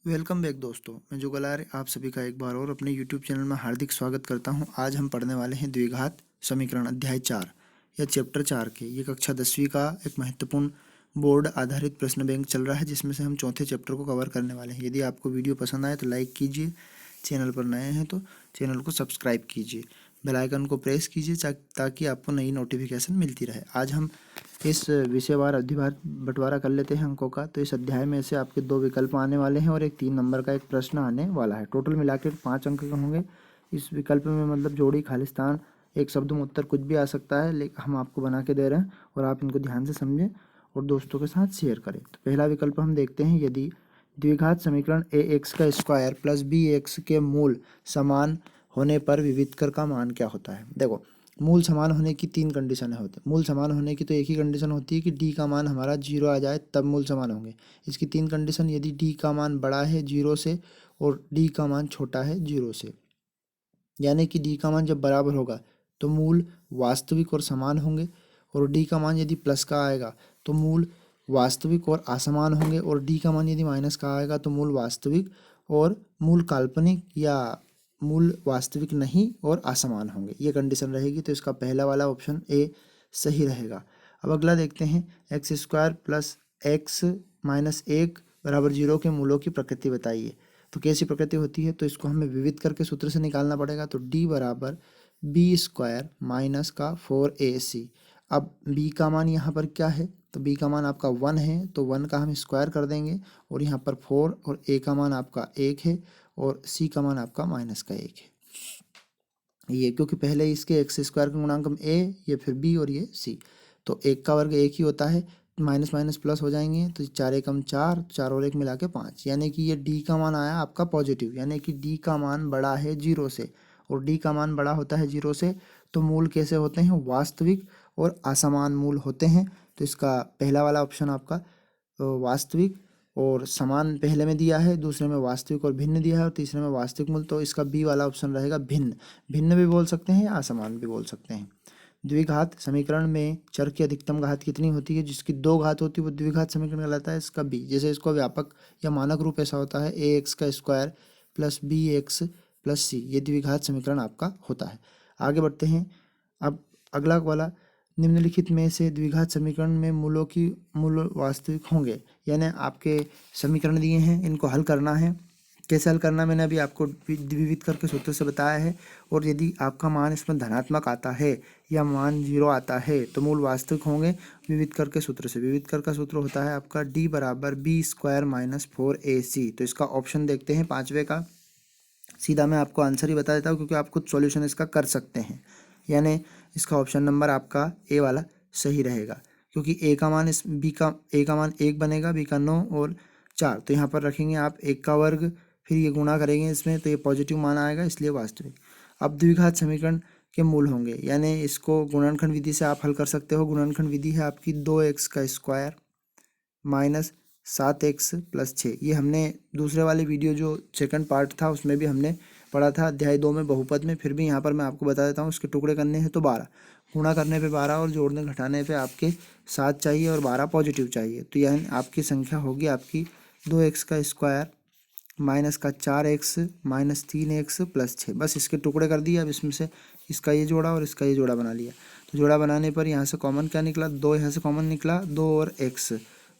Welcome back दोस्तों। मैं जुगलार आप सभी का एक बार और अपने यूट्यूब चैनल में हार्दिक स्वागत करता हूं। आज हम पढ़ने वाले हैं द्विघात समीकरण अध्याय 4 या चैप्टर 4 के। ये कक्षा 10वीं का एक महत्वपूर्ण बोर्ड आधारित प्रश्न बैंक चल रहा है, जिसमें से हम चौथे चैप्टर को कवर करने वाले हैं। यदि आपको वीडियो पसंद आए तो लाइक कीजिए, चैनल पर नए हैं तो चैनल को सब्सक्राइब कीजिए, बेल आइकन को प्रेस कीजिए ताकि आपको नई नोटिफिकेशन मिलती रहे। आज हम इस विषयवार अवधिवार बंटवारा कर लेते हैं अंकों का। तो इस अध्याय में से आपके 2 विकल्प आने वाले हैं और एक 3 नंबर का एक प्रश्न आने वाला है। टोटल मिला के 5 अंक के होंगे। इस विकल्प में मतलब जोड़ी, खालिस्तान, एक शब्द में उत्तर कुछ भी आ सकता है, लेकिन हम आपको बना के दे रहे हैं और आप इनको ध्यान से समझें और दोस्तों के साथ शेयर करें। तो पहला विकल्प हम देखते हैं, यदि द्विघात समीकरण ए एक्स का स्क्वायर प्लस बी एक्स के मूल समान होने पर विविधकर का मान क्या होता है। देखो, मूल समान होने की 3 कंडीशनें होती हैं। मूल समान होने की तो एक ही कंडीशन होती है कि डी का मान हमारा 0 आ जाए, तब मूल समान होंगे। इसकी 3 कंडीशन, यदि डी का मान बड़ा है 0 से और डी का मान छोटा है 0 से, यानी कि डी का मान जब बराबर होगा तो मूल वास्तविक और समान होंगे, और डी का मान यदि प्लस का आएगा तो मूल वास्तविक और असमान होंगे, और डी का मान यदि माइनस का आएगा तो मूल वास्तविक और मूल काल्पनिक या मूल वास्तविक नहीं और असमान होंगे। ये कंडीशन रहेगी। तो इसका पहला वाला ऑप्शन ए सही रहेगा। अब अगला देखते हैं, x square plus x minus 1 बराबर 0 के मूलों की प्रकृति बताइए। तो कैसी प्रकृति होती है, तो इसको हमें विविध करके सूत्र से निकालना पड़ेगा। तो डी बराबर बी स्क्वायर माइनस का 4ac। अब बी का मान यहाँ पर क्या है, तो बी का मान आपका 1 है, तो 1 का हम स्क्वायर कर देंगे, और यहाँ पर 4, और ए का मान आपका 1 है, और सी का मान आपका माइनस का 1 है। ये क्योंकि पहले इसके एक्स स्क्वायर का गुणांक हम ए, ये फिर बी और ये सी, तो 1 का वर्ग 1 ही होता है। माइनस माइनस प्लस हो जाएंगे, तो 4 एकम 4, 4 और 1 मिला के 5, यानी कि ये डी का मान आया आपका पॉजिटिव, यानी कि डी का मान बड़ा है 0 से, और डी का मान बड़ा होता है 0 से तो मूल कैसे होते हैं, वास्तविक और असमान मूल होते हैं। तो इसका पहला वाला ऑप्शन आपका वास्तविक और समान पहले में दिया है, दूसरे में वास्तविक और भिन्न दिया है, और तीसरे में वास्तविक मूल, तो इसका बी वाला ऑप्शन रहेगा भिन्न। भिन्न भी बोल सकते हैं या असमान भी बोल सकते हैं। द्विघात समीकरण में चर की अधिकतम घात कितनी होती है, जिसकी 2 घात होती है वो द्विघात समीकरण कहलाता है। इसका बी, जैसे इसको व्यापक या मानक रूप ऐसा होता है, ए एक्स का square plus b x plus c, ये द्विघात समीकरण आपका होता है। आगे बढ़ते हैं। अब अगला वाला, निम्नलिखित में से द्विघात समीकरण में मूलों की मूल वास्तविक होंगे, यानी आपके समीकरण दिए हैं, इनको हल करना है। कैसे हल करना मैंने अभी आपको विविध करके सूत्र से बताया है। और यदि आपका मान इसमें धनात्मक आता है या मान 0 आता है तो मूल वास्तविक होंगे विविध करके सूत्र से। विविध कर का सूत्र होता है आपका डी बराबर बी स्क्वायर माइनस 4ac। तो इसका ऑप्शन देखते हैं 5वें का। सीधा मैं आपको आंसर ही बता देता हूँ, क्योंकि आप खुद सॉल्यूशन इसका कर सकते हैं। यानी इसका ऑप्शन नंबर आपका ए वाला सही रहेगा, क्योंकि ए का मान, इस बी का ए का मान 1 बनेगा, बी का 9 और 4, तो यहाँ पर रखेंगे आप 1 का वर्ग, फिर ये गुणा करेंगे इसमें तो ये पॉजिटिव मान आएगा, इसलिए वास्तविक। अब द्विघात समीकरण के मूल होंगे, यानी इसको गुणनखंड विधि से आप हल कर सकते हो। गुणनखंड विधि है आपकी 2x का स्क्वायर माइनस 7x प्लस 6। ये हमने दूसरे वाले वीडियो जो सेकंड पार्ट था उसमें भी हमने पढ़ा था, अध्याय 2 में बहुपद में। फिर भी यहाँ पर मैं आपको बता देता हूँ, उसके टुकड़े करने हैं तो 12, गुणा करने पे 12 और जोड़ने घटाने पे आपके 7 चाहिए और 12 पॉजिटिव चाहिए। तो यह आपकी संख्या होगी आपकी 2x का स्क्वायर माइनस का 4x माइनस 3x प्लस 6। बस इसके टुकड़े कर दिए। अब इसमें से इसका ये जोड़ा और इसका ये जोड़ा बना लिया। तो जोड़ा बनाने पर यहाँ से कॉमन क्या निकला, 2 यहाँ से कॉमन निकला, 2 और x।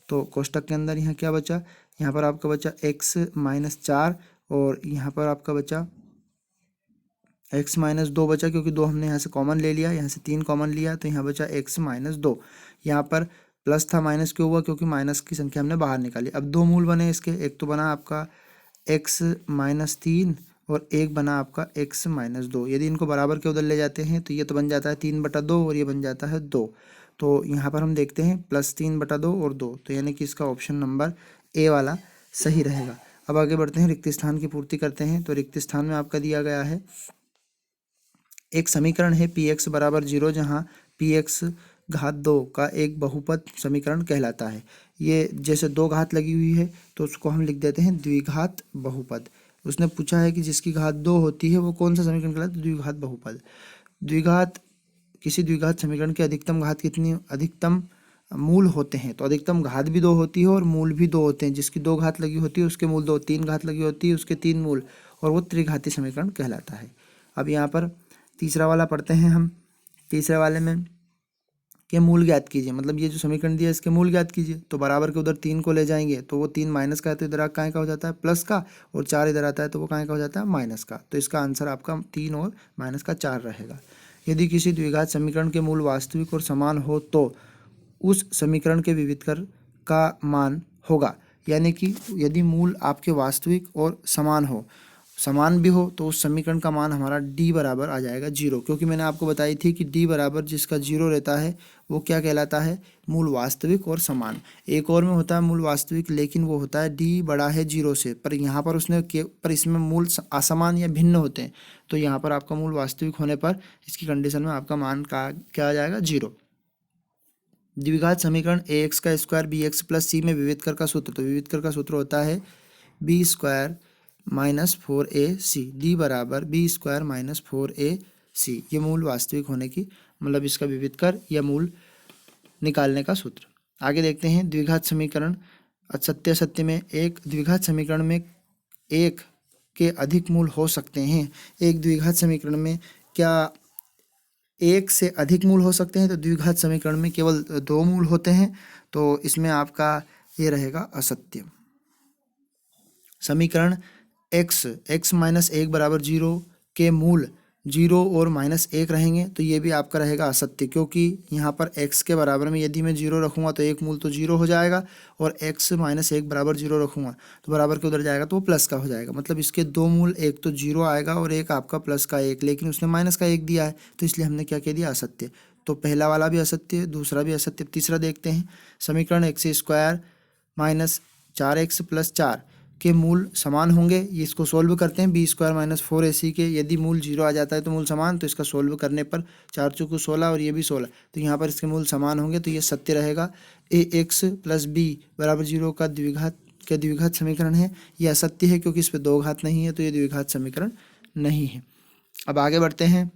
तो कोष्टक के अंदर यहाँ क्या बचा, यहाँ पर आपका बचा x माइनस 4, और यहाँ पर आपका बचा x माइनस 2 बचा, क्योंकि 2 हमने यहाँ से कॉमन ले लिया, यहाँ से 3 कॉमन लिया, तो यहाँ बचा x माइनस 2। यहाँ पर प्लस था, माइनस क्यों हुआ, क्योंकि माइनस की संख्या हमने बाहर निकाली। अब 2 मूल बने इसके, एक तो बना आपका x माइनस 3 और एक बना आपका x माइनस 2। यदि इनको बराबर के उधर ले जाते हैं तो ये तो बन जाता है 3/2 और ये बन जाता है 2। तो यहाँ पर हम देखते हैं +3/2 और 2, तो यानी कि इसका ऑप्शन नंबर ए वाला सही रहेगा। अब आगे बढ़ते हैं, रिक्त स्थान की पूर्ति करते हैं। तो रिक्त स्थान में आपका दिया गया है एक समीकरण है px बराबर 0, जहाँ px घात 2 का एक बहुपद समीकरण कहलाता है। ये जैसे 2 घात लगी हुई है तो उसको हम लिख देते हैं द्विघात बहुपद। उसने पूछा है कि जिसकी घात 2 होती है वो कौन सा समीकरण कहलाता है, द्विघात बहुपद। द्विघात, किसी द्विघात समीकरण की अधिकतम घात कितनी, अधिकतम मूल होते हैं तो अधिकतम घात भी 2 होती है और मूल भी 2 होते हैं। जिसकी 2 घात लगी होती है उसके मूल 2, 3 घात लगी होती है उसके 3 मूल, और वो त्रिघाती समीकरण कहलाता है। अब यहाँ पर तीसरा वाला पढ़ते हैं हम। तीसरे वाले में के मूल ज्ञात कीजिए, मतलब ये जो समीकरण दिया है इसके मूल ज्ञात कीजिए। तो बराबर के उधर 3 को ले जाएंगे तो वो 3 माइनस का है तो इधर काय का हो जाता है प्लस का, और 4 इधर आता है तो वो काय का हो जाता है माइनस का। तो इसका आंसर आपका 3 और माइनस का 4 रहेगा। यदि किसी द्विघात समीकरण के मूल वास्तविक और समान हो तो उस समीकरण के विविधकर का मान होगा, यानी कि यदि मूल आपके वास्तविक और समान भी हो तो उस समीकरण का मान हमारा d बराबर आ जाएगा 0, क्योंकि मैंने आपको बताई थी कि d बराबर जिसका 0 रहता है वो क्या कहलाता है, मूल वास्तविक और समान। एक और में होता है मूल वास्तविक, लेकिन वो होता है d बड़ा है 0 से, पर यहाँ पर पर इसमें मूल असमान या भिन्न होते हैं। तो यहाँ पर आपका मूल वास्तविक होने पर इसकी कंडीशन में आपका मान का क्या आ जाएगा 0। द्विघात समीकरण ax का स्क्वायर bx प्लस c में विविधकर का सूत्र, तो विविधकर का सूत्र होता है b square minus 4ac, d बराबर b स्क्वायर माइनस 4ac। ये मूल वास्तविक होने की मतलब इसका विविधकर या मूल निकालने का सूत्र। आगे देखते हैं द्विघात समीकरण सत्य असत्य में। एक द्विघात समीकरण में एक के अधिक मूल हो सकते हैं। एक द्विघात समीकरण में क्या एक से अधिक मूल हो सकते हैं? तो द्विघात समीकरण में केवल 2 मूल होते हैं, तो इसमें आपका ये रहेगा असत्य। समीकरण x माइनस 1 बराबर 0 के मूल 0 और माइनस 1 रहेंगे, तो ये भी आपका रहेगा असत्य, क्योंकि यहाँ पर x के बराबर में यदि मैं 0 रखूँगा तो एक मूल तो 0 हो जाएगा, और x माइनस 1 बराबर 0 रखूँगा तो बराबर के उधर जाएगा तो वो प्लस का हो जाएगा। मतलब इसके 2 मूल, एक तो 0 आएगा और एक आपका प्लस का 1, लेकिन उसने माइनस का 1 दिया है तो इसलिए हमने क्या कह दिया, असत्य। तो पहला वाला भी असत्य, दूसरा भी असत्य। तीसरा देखते हैं, समीकरण x square minus 4x plus 4 के मूल समान होंगे। ये इसको सोल्व करते हैं, बी स्क्वायर माइनस 4ac के। यदि मूल 0 आ जाता है तो मूल समान, तो इसका सोल्व करने पर 4 चौको 16 और ये भी 16, तो यहाँ पर इसके मूल समान होंगे, तो ये सत्य रहेगा। ax प्लस बी बराबर 0 का द्विघात समीकरण है, ये असत्य है क्योंकि इस पर 2 घात नहीं है, तो ये द्विघात समीकरण नहीं है। अब आगे बढ़ते हैं,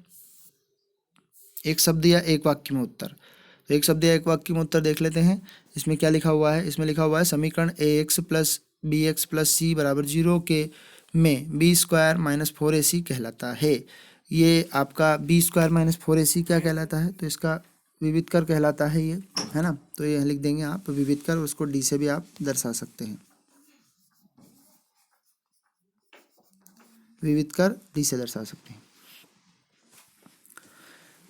एक शब्द या एक वाक्य में उत्तर। तो एक शब्द या एक वाक्य में उत्तर देख लेते हैं। इसमें क्या लिखा हुआ है? इसमें लिखा हुआ है समीकरण ax plus bx plus c बराबर 0 के में बी स्क्वायर माइनस 4ac कहलाता है। ये आपका बी स्क्वायर माइनस 4ac क्या कहलाता है? तो इसका विविधकर कहलाता है ये, है ना। तो ये लिख देंगे आप विविधकर, उसको डी से भी आप दर्शा सकते हैं। विविधकर डी से दर्शा सकते हैं।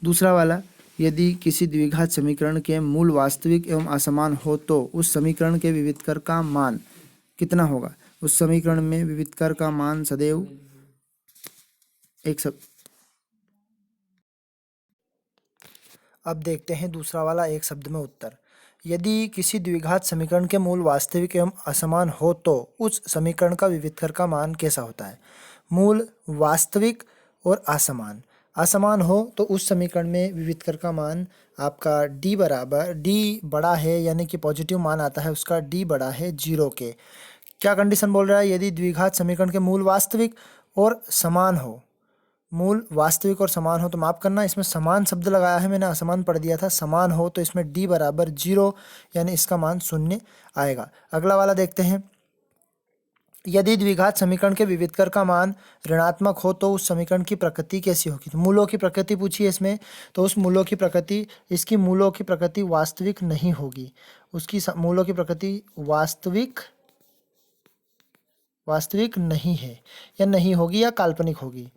दूसरा वाला, यदि किसी द्विघात समीकरण के मूल वास्तविक एवं असमान हो तो उस समीकरण के विविधकर का मान कितना होगा? उस समीकरण में विविधकर का मान सदैव एक सब। अब देखते हैं दूसरा वाला, एक शब्द में उत्तर। यदि किसी द्विघात समीकरण के मूल वास्तविक एवं असमान हो तो उस समीकरण का विविधकर का मान कैसा होता है? मूल वास्तविक और असमान असमान हो तो उस समीकरण में विविधकर का मान आपका d बराबर, d बड़ा है यानी कि पॉजिटिव मान आता है उसका, d बड़ा है 0 के। क्या कंडीशन बोल रहा है? यदि द्विघात समीकरण के मूल वास्तविक और समान हो, मूल वास्तविक और समान हो, तो माफ करना इसमें समान शब्द लगाया है मैंने, असमान पढ़ दिया था। समान हो तो इसमें d बराबर 0 यानी इसका मान 0 आएगा। अगला वाला देखते हैं, यदि द्विघात समीकरण के विविधकर का मान ऋणात्मक हो तो उस समीकरण की प्रकृति कैसी होगी? तो मूलों की प्रकृति पूछी है इसमें, तो उस मूलों की प्रकृति, इसकी मूलों की प्रकृति वास्तविक नहीं होगी। उसकी मूलों की प्रकृति वास्तविक नहीं है, या नहीं होगी या काल्पनिक होगी।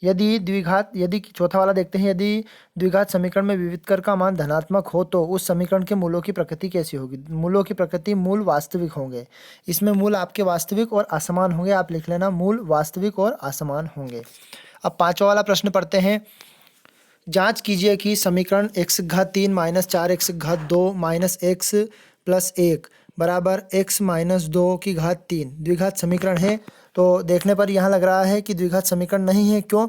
यदि चौथा वाला देखते हैं, यदि द्विघात समीकरण में विविधकर का मान धनात्मक हो तो उस समीकरण के मूलों की प्रकृति कैसी होगी? मूलों की प्रकृति मूल वास्तविक होंगे। इसमें मूल आपके वास्तविक और असमान होंगे, आप लिख लेना मूल वास्तविक और असमान होंगे। अब पांचवा वाला प्रश्न पढ़ते हैं, जांच कीजिए कि समीकरण x घात 3 माइनस 4x घात 2 माइनस x प्लस 1 बराबर x माइनस 2 की घात 3 द्विघात समीकरण है। तो देखने पर यहाँ लग रहा है कि द्विघात समीकरण नहीं है। क्यों?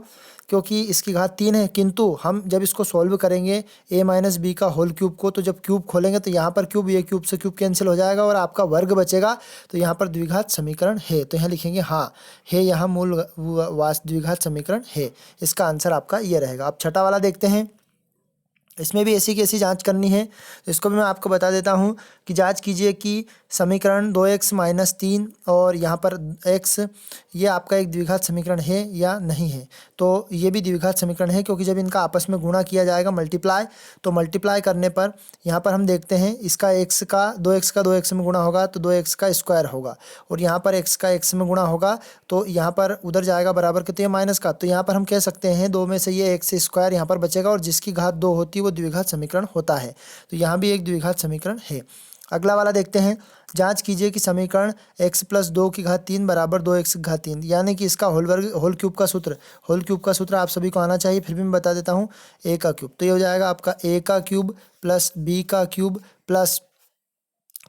क्योंकि इसकी घात 3 है, किंतु हम जब इसको सॉल्व करेंगे a माइनस बी का होल क्यूब को, तो जब क्यूब खोलेंगे तो यहाँ पर क्यूब, ये क्यूब से क्यूब कैंसिल हो जाएगा और आपका वर्ग बचेगा, तो यहाँ पर द्विघात समीकरण है। तो यहाँ लिखेंगे हाँ है, यहाँ मूल द्विघात समीकरण है। इसका आंसर आपका ये रहेगा। अब छठा वाला देखते हैं, इसमें भी ऐसी की ऐसी जांच करनी है, तो इसको भी मैं आपको बता देता हूँ कि जांच कीजिए कि समीकरण 2x माइनस 3 और यहाँ पर x ये आपका एक द्विघात समीकरण है या नहीं है। तो ये भी द्विघात समीकरण है, क्योंकि जब इनका आपस में गुणा किया जाएगा मल्टीप्लाई, तो मल्टीप्लाई करने पर यहाँ पर हम देखते हैं इसका x का 2x में गुणा होगा तो 2x का स्क्वायर होगा, और यहाँ पर x का x में गुणा होगा तो यहाँ पर उधर जाएगा बराबर के, तो ये माइनस का, तो यहाँ पर हम कह सकते हैं दो में से ये x स्क्वायर यहाँ पर बचेगा, और जिसकी घात 2 होती है वो द्विघात समीकरण होता है। तो यहाँ भी एक द्विघात समीकरण है। अगला वाला देखते हैं, जांच कीजिए कि समीकरण x प्लस 2 की घात 3 बराबर 2x की घात 3, यानी कि इसका होल क्यूब का सूत्र आप सभी को आना चाहिए, फिर भी मैं बता देता हूँ, a का क्यूब। तो ये हो जाएगा आपका a का क्यूब प्लस b का क्यूब प्लस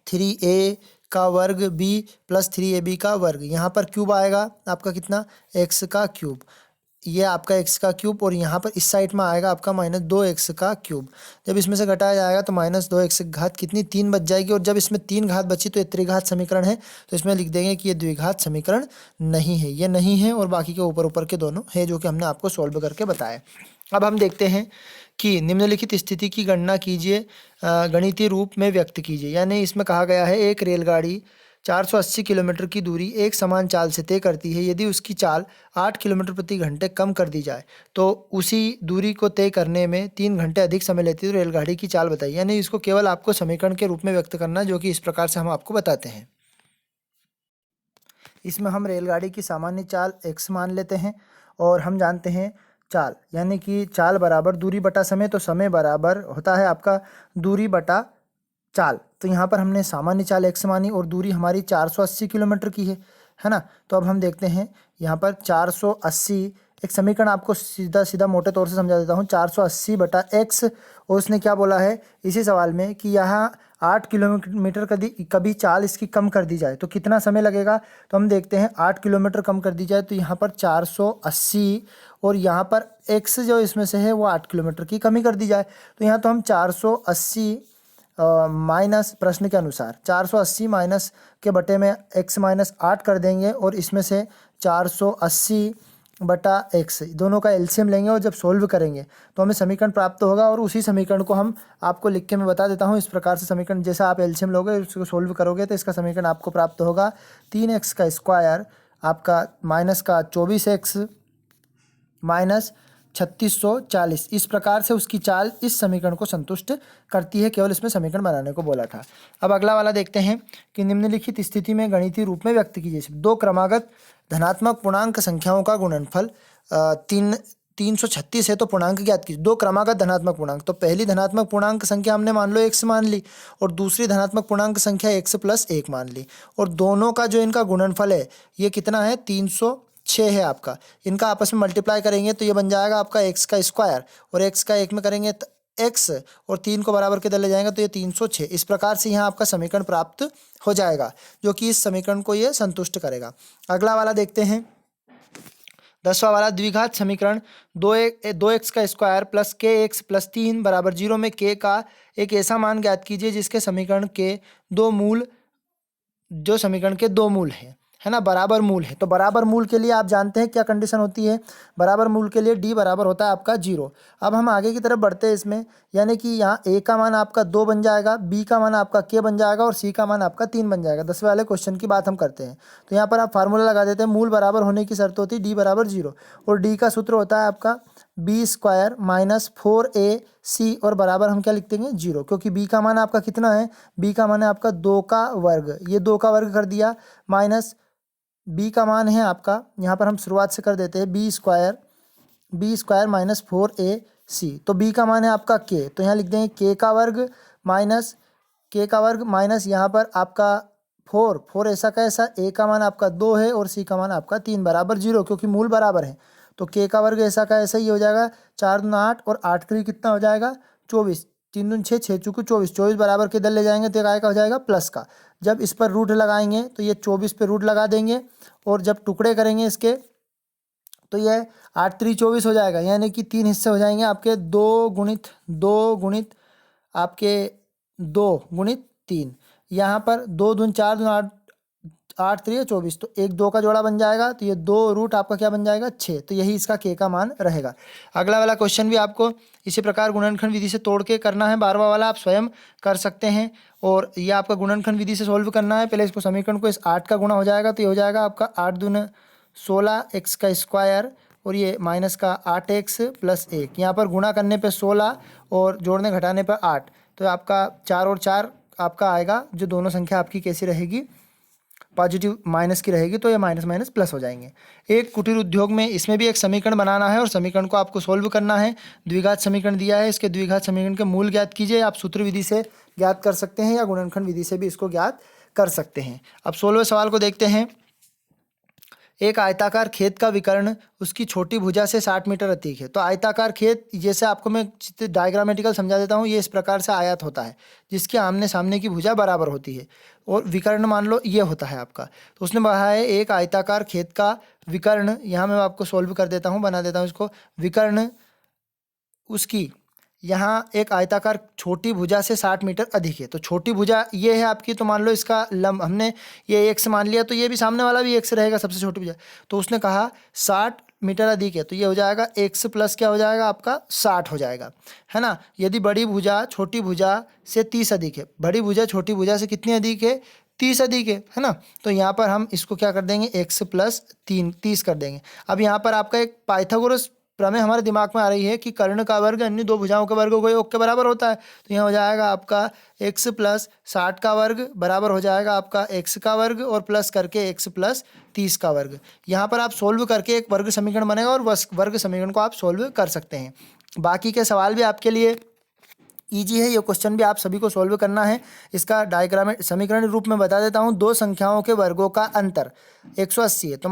3a का वर्ग b प्लस 3ab का वर्ग। यहाँ पर क्यूब आएगा आपका कितना, x का क्यूब, ये आपका x का क्यूब, और यहाँ पर इस साइड में आएगा आपका माइनस 2x का क्यूब। जब इसमें से घटाया जाएगा तो माइनस 2x की घात कितनी, 3 बच जाएगी, और जब इसमें 3 घात बची तो ये त्रिघात समीकरण है, तो इसमें लिख देंगे कि ये द्विघात समीकरण नहीं है, ये नहीं है, और बाकी के ऊपर ऊपर के दोनों है जो कि हमने आपको सॉल्व करके बताया। अब हम देखते हैं कि निम्नलिखित स्थिति की गणना कीजिए, गणितीय रूप में व्यक्त कीजिए। यानी इसमें कहा गया है एक रेलगाड़ी 480 किलोमीटर की दूरी एक समान चाल से तय करती है। यदि उसकी चाल 8 किलोमीटर प्रति घंटे कम कर दी जाए तो उसी दूरी को तय करने में 3 घंटे अधिक समय लेती है। तो रेलगाड़ी की चाल बताइए। यानी इसको केवल आपको समीकरण के रूप में व्यक्त करना है, जो कि इस प्रकार से हम आपको बताते हैं। इसमें हम रेलगाड़ी की सामान्य चाल x मान लेते हैं, और हम जानते हैं चाल यानी कि चाल बराबर दूरी बटा समय, तो समय बराबर होता है आपका दूरी बटा चाल। तो यहाँ पर हमने सामान्य चाल x मानी, और दूरी हमारी 480 किलोमीटर की है ना। तो अब हम देखते हैं यहाँ पर 480, एक समीकरण आपको सीधा सीधा मोटे तौर से समझा देता हूँ, 480 बटा x, और उसने क्या बोला है इसी सवाल में कि यहाँ 8 किलोमीटर कभी चाल इसकी कम कर दी जाए तो कितना समय लगेगा। तो हम देखते हैं 8 किलोमीटर कम कर दी जाए तो यहाँ पर 480, और यहाँ पर x जो इसमें से है वो 8 किलोमीटर की कमी कर दी जाए। तो यहाँ तो हम 480 माइनस प्रश्न के अनुसार 480 माइनस के बटे में x माइनस 8 कर देंगे, और इसमें से 480 बटा x दोनों का एलसीएम लेंगे, और जब सोल्व करेंगे तो हमें समीकरण प्राप्त होगा। और उसी समीकरण को हम आपको लिख के मैं बता देता हूँ। इस प्रकार से समीकरण जैसा आप एलसीएम लोगे उसको सोल्व करोगे तो इसका समीकरण आपको प्राप्त होगा 3x का स्क्वायर आपका माइनस का 24x माइनस 3640। इस प्रकार से उसकी चाल इस समीकरण को संतुष्ट करती है, केवल इसमें समीकरण बनाने को बोला था। अब अगला वाला देखते हैं कि निम्नलिखित स्थिति में गणितीय रूप में व्यक्त कीजिए। दो क्रमागत धनात्मक पूर्णांक संख्याओं का गुणनफल 336 है, तो पूर्णांक ज्ञात कीजिए। दो क्रमागत धनात्मक पूर्णांक, तो पहली धनात्मक पूर्णांक संख्या हमने मान लो x मान ली, और दूसरी धनात्मक पूर्णांक संख्या x प्लस 1 मान ली, और दोनों का जो इनका गुणनफल है ये कितना है, 306 है आपका। इनका आपस में मल्टीप्लाई करेंगे तो ये बन जाएगा आपका x का स्क्वायर, और x का 1 में करेंगे तो x, और 3 को बराबर के ले जाएंगे तो ये 306। इस प्रकार से यहाँ आपका समीकरण प्राप्त हो जाएगा, जो कि इस समीकरण को ये संतुष्ट करेगा। अगला वाला देखते हैं, 10वां वाला द्विघात समीकरण 2x का स्क्वायर प्लस kx प्लस 3 बराबर 0 में k का एक ऐसा मान ज्ञात कीजिए जिसके समीकरण के दो मूल है ना, बराबर मूल है। तो बराबर मूल के लिए आप जानते हैं क्या कंडीशन होती है, बराबर मूल के लिए d बराबर होता है आपका 0। अब हम आगे की तरफ बढ़ते हैं इसमें, यानी कि यहाँ a का मान आपका 2 बन जाएगा, b का मान आपका k बन जाएगा, और c का मान आपका 3 बन जाएगा। 10वें वाले क्वेश्चन की बात हम करते हैं, तो यहाँ पर आप फार्मूला लगा देते हैं। मूल बराबर होने की शर्त होती है d बराबर 0, और d का सूत्र होता है आपका b स्क्वायर माइनस 4ac, और बराबर हम क्या लिख देंगे 0, क्योंकि b का मान आपका कितना है, b का मान है आपका 2 का वर्ग, ये 2 का वर्ग कर दिया, माइनस b का मान है आपका, यहाँ पर हम शुरुआत से कर देते हैं b स्क्वायर माइनस 4ac। तो b का मान है आपका k, तो यहाँ लिख देंगे k का वर्ग माइनस यहाँ पर आपका 4 ऐसा कैसा, a का मान आपका 2 है और c का मान आपका 3 बराबर 0, क्योंकि मूल बराबर है। तो k का वर्ग ऐसा का ऐसा ही हो जाएगा, 4 दूनी 8 और 8 3 कितना हो जाएगा 24, 3 दूनी 6, 6 चौके 24 बराबर के इधर ले जाएंगे तो काय का हो जाएगा प्लस का। जब इस पर रूट लगाएंगे तो ये 24 पे रूट लगा देंगे, और जब टुकड़े करेंगे इसके तो ये 8 3 24 हो जाएगा, यानी कि 3 हिस्से हो जाएंगे आपके, 2 गुणित आपके 2 गुणित 3। यहाँ पर 2 दूनी 4 दूनी 8 3 24, तो 1 2 का जोड़ा बन जाएगा, तो ये 2 रूट आपका क्या बन जाएगा 6, तो यही इसका k का मान रहेगा। अगला वाला क्वेश्चन भी आपको इसी प्रकार गुणनखंड विधि से तोड़ के करना है, 12वां वाला आप स्वयं कर सकते हैं। और ये आपका गुणनखंड विधि से सोल्व करना है। पहले इसको समीकरण को इस 8 का गुणा हो जाएगा, तो ये हो जाएगा आपका 8 दूनी 16 x का स्क्वायर और ये माइनस का 8x प्लस 1, यहाँ पर गुणा करने पे 16 और जोड़ने घटाने पर 8, तो आपका 4 और 4 आपका आएगा, जो दोनों संख्या आपकी कैसी रहेगी, पॉजिटिव माइनस की रहेगी, तो ये माइनस माइनस प्लस हो जाएंगे। एक कुटीर उद्योग में इसमें भी एक समीकरण बनाना है और समीकरण को आपको सोल्व करना है। द्विघात समीकरण दिया है, इसके द्विघात समीकरण के मूल ज्ञात कीजिए। आप सूत्र विधि से ज्ञात कर सकते हैं या गुणनखंड विधि से भी इसको ज्ञात कर सकते हैं। अब 16वें सवाल को देखते हैं। एक आयताकार खेत का विकर्ण उसकी छोटी भुजा से 60 मीटर अधिक है। तो आयताकार खेत, जैसे आपको मैं डायग्रामेटिकल समझा देता हूँ, ये इस प्रकार से आयत होता है जिसके आमने सामने की भुजा बराबर होती है और विकर्ण मान लो ये होता है आपका। तो उसने कहा है एक आयताकार खेत का विकर्ण, यहाँ मैं आपको सोल्व कर देता हूँ, बना देता हूँ इसको। विकर्ण उसकी यहाँ एक आयताकार छोटी भुजा से 60 मीटर अधिक है। तो छोटी भुजा ये है आपकी, तो मान लो इसका लंब हमने ये x मान लिया, तो ये भी सामने वाला भी x रहेगा, सबसे छोटी भुजा। तो उसने कहा 60 मीटर अधिक है, तो ये हो जाएगा x प्लस क्या हो जाएगा आपका 60 हो जाएगा, है ना। यदि बड़ी भुजा छोटी भुजा से 30 अधिक है, बड़ी भुजा छोटी भुजा से कितनी अधिक है, 30 अधिक है ना। तो यहाँ पर हम इसको क्या कर देंगे, x प्लस 30 कर देंगे। अब यहाँ पर आपका एक पाइथागोरस प्रमेय हमारे दिमाग में आ रही है कि कर्ण का वर्ग अन्य दो भुजाओं के वर्गों के योग के बराबर होता है। तो यहाँ हो जाएगा आपका x प्लस 60 का वर्ग बराबर हो जाएगा आपका x का वर्ग और प्लस करके x प्लस 30 का वर्ग। यहाँ पर आप सोल्व करके एक वर्ग समीकरण बनेगा और वर्ग समीकरण को आप सोल्व कर सकते हैं। बाकी के सवाल भी आपके लिए ईजी है, ये क्वेश्चन भी आप सभी को सोल्व करना है। इसका डायग्राम समीकरण रूप में बता देता हूँ। दो संख्याओं के वर्गों का अंतर 180 है। तो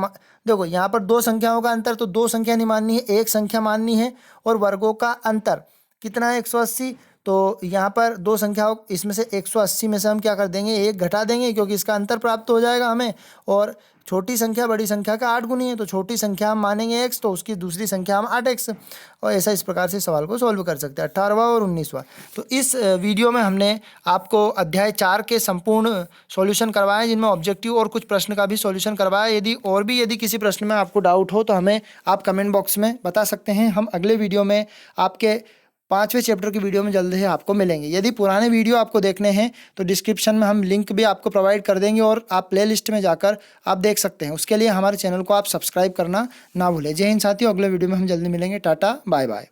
देखो यहाँ पर दो संख्याओं का अंतर, तो दो संख्या नहीं माननी है, एक संख्या माननी है। और वर्गों का अंतर कितना है 180, तो यहाँ पर दो संख्याओं, इसमें से 180 में से हम क्या कर देंगे, एक घटा देंगे, क्योंकि इसका अंतर प्राप्त हो जाएगा हमें। और छोटी संख्या बड़ी संख्या का 8 गुनी है, तो छोटी संख्या हम मानेंगे x, तो उसकी दूसरी संख्या हम 8x, और ऐसा इस प्रकार से सवाल को सॉल्व कर सकते हैं। 18वां और 19वां। तो इस वीडियो में हमने आपको अध्याय 4 के संपूर्ण सॉल्यूशन करवाए, जिनमें ऑब्जेक्टिव और कुछ प्रश्न का भी सॉल्यूशन करवाया। यदि किसी प्रश्न में आपको डाउट हो तो हमें आप कमेंट बॉक्स में बता सकते हैं। हम अगले वीडियो में आपके 5वें चैप्टर की वीडियो में जल्द ही आपको मिलेंगे। यदि पुराने वीडियो आपको देखने हैं तो डिस्क्रिप्शन में हम लिंक भी आपको प्रोवाइड कर देंगे और आप प्लेलिस्ट में जाकर आप देख सकते हैं। उसके लिए हमारे चैनल को आप सब्सक्राइब करना ना भूलें। जय हिंद साथियों, अगले वीडियो में हम जल्दी मिलेंगे। Tata bye bye.